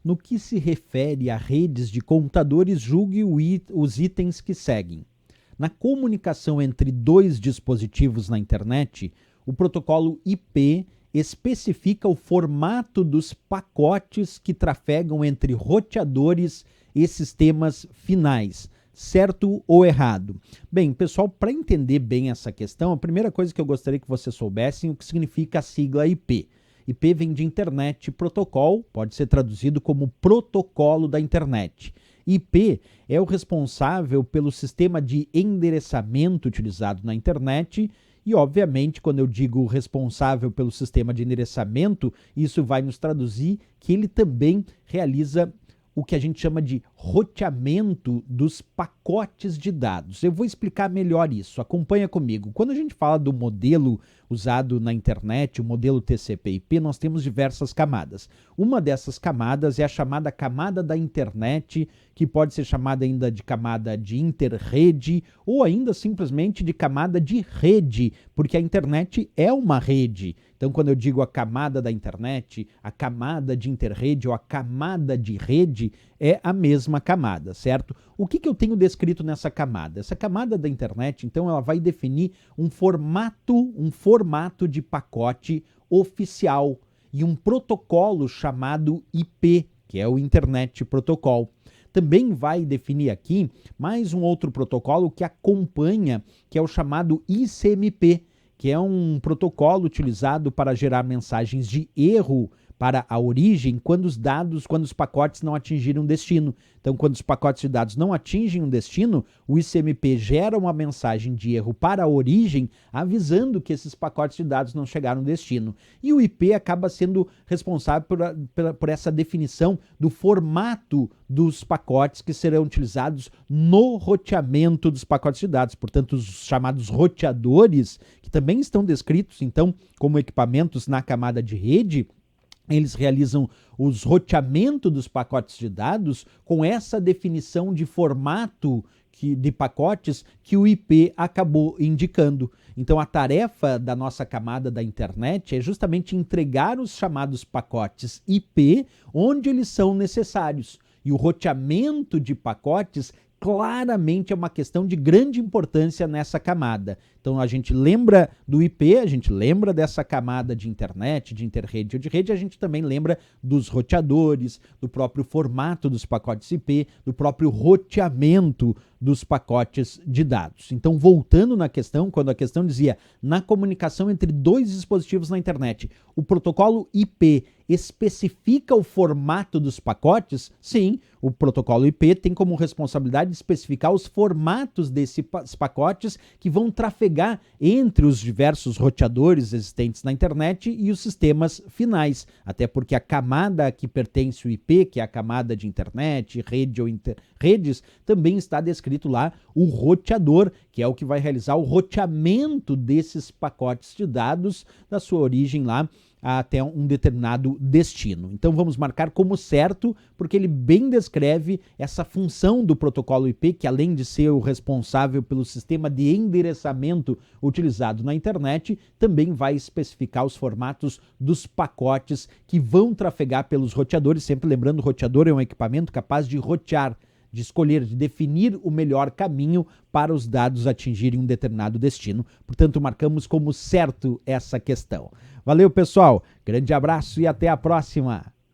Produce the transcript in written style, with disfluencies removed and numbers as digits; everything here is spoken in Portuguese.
No que se refere a redes de computadores, julgue os itens que seguem. Na comunicação entre dois dispositivos na internet, o protocolo IP especifica o formato dos pacotes que trafegam entre roteadores e sistemas finais. Certo ou errado? Bem, pessoal, para entender bem essa questão, a primeira coisa que eu gostaria que vocês soubessem é o que significa a sigla IP. IP vem de Internet Protocol, pode ser traduzido como protocolo da internet. IP é o responsável pelo sistema de endereçamento utilizado na internet e, obviamente, quando eu digo responsável pelo sistema de endereçamento, isso vai nos traduzir que ele também realiza o que a gente chama de roteamento dos pacotes de dados. Eu vou explicar melhor isso, acompanha comigo. Quando a gente fala do modelo usado na internet, o modelo TCP/IP, nós temos diversas camadas. Uma dessas camadas é a chamada camada da internet, que pode ser chamada ainda de camada de interrede ou ainda simplesmente de camada de rede, porque a internet é uma rede. Então, quando eu digo a camada da internet, a camada de interrede ou a camada de rede, é a mesma camada, certo? O que eu tenho descrito nessa camada? Essa camada da internet, então, ela vai definir um formato de pacote oficial e um protocolo chamado IP, que é o Internet Protocol. Também vai definir aqui mais um outro protocolo que acompanha, que é o chamado ICMP, que é um protocolo utilizado para gerar mensagens de erro para a origem quando os pacotes não atingiram um destino. Então, quando os pacotes de dados não atingem um destino, o ICMP gera uma mensagem de erro para a origem, avisando que esses pacotes de dados não chegaram ao destino. E o IP acaba sendo responsável por essa definição do formato dos pacotes que serão utilizados no roteamento dos pacotes de dados. Portanto, os chamados roteadores, que também estão descritos, então, como equipamentos na camada de rede, eles realizam os roteamentos dos pacotes de dados com essa definição de formato de pacotes que o IP acabou indicando. Então, a tarefa da nossa camada da internet é justamente entregar os chamados pacotes IP onde eles são necessários. E o roteamento de pacotes claramente é uma questão de grande importância nessa camada. Então, a gente lembra do IP, a gente lembra dessa camada de internet, de interrede ou de rede, a gente também lembra dos roteadores, do próprio formato dos pacotes IP, do próprio roteamento dos pacotes de dados. Então, voltando na questão, quando a questão dizia na comunicação entre dois dispositivos na internet, o protocolo IP especifica o formato dos pacotes? Sim, o protocolo IP tem como responsabilidade especificar os formatos desses pacotes que vão trafegar entre os diversos roteadores existentes na internet e os sistemas finais. Até porque a camada que pertence ao IP, que é a camada de internet, rede ou redes, também está descrito lá o roteador, que é o que vai realizar o roteamento desses pacotes de dados da sua origem lá até um determinado destino. Então vamos marcar como certo, porque ele bem descreve essa função do protocolo IP, que além de ser o responsável pelo sistema de endereçamento utilizado na internet, também vai especificar os formatos dos pacotes que vão trafegar pelos roteadores. Sempre lembrando, o roteador é um equipamento capaz de rotear, de escolher, de definir o melhor caminho para os dados atingirem um determinado destino. Portanto, marcamos como certo essa questão. Valeu, pessoal. Grande abraço e até a próxima.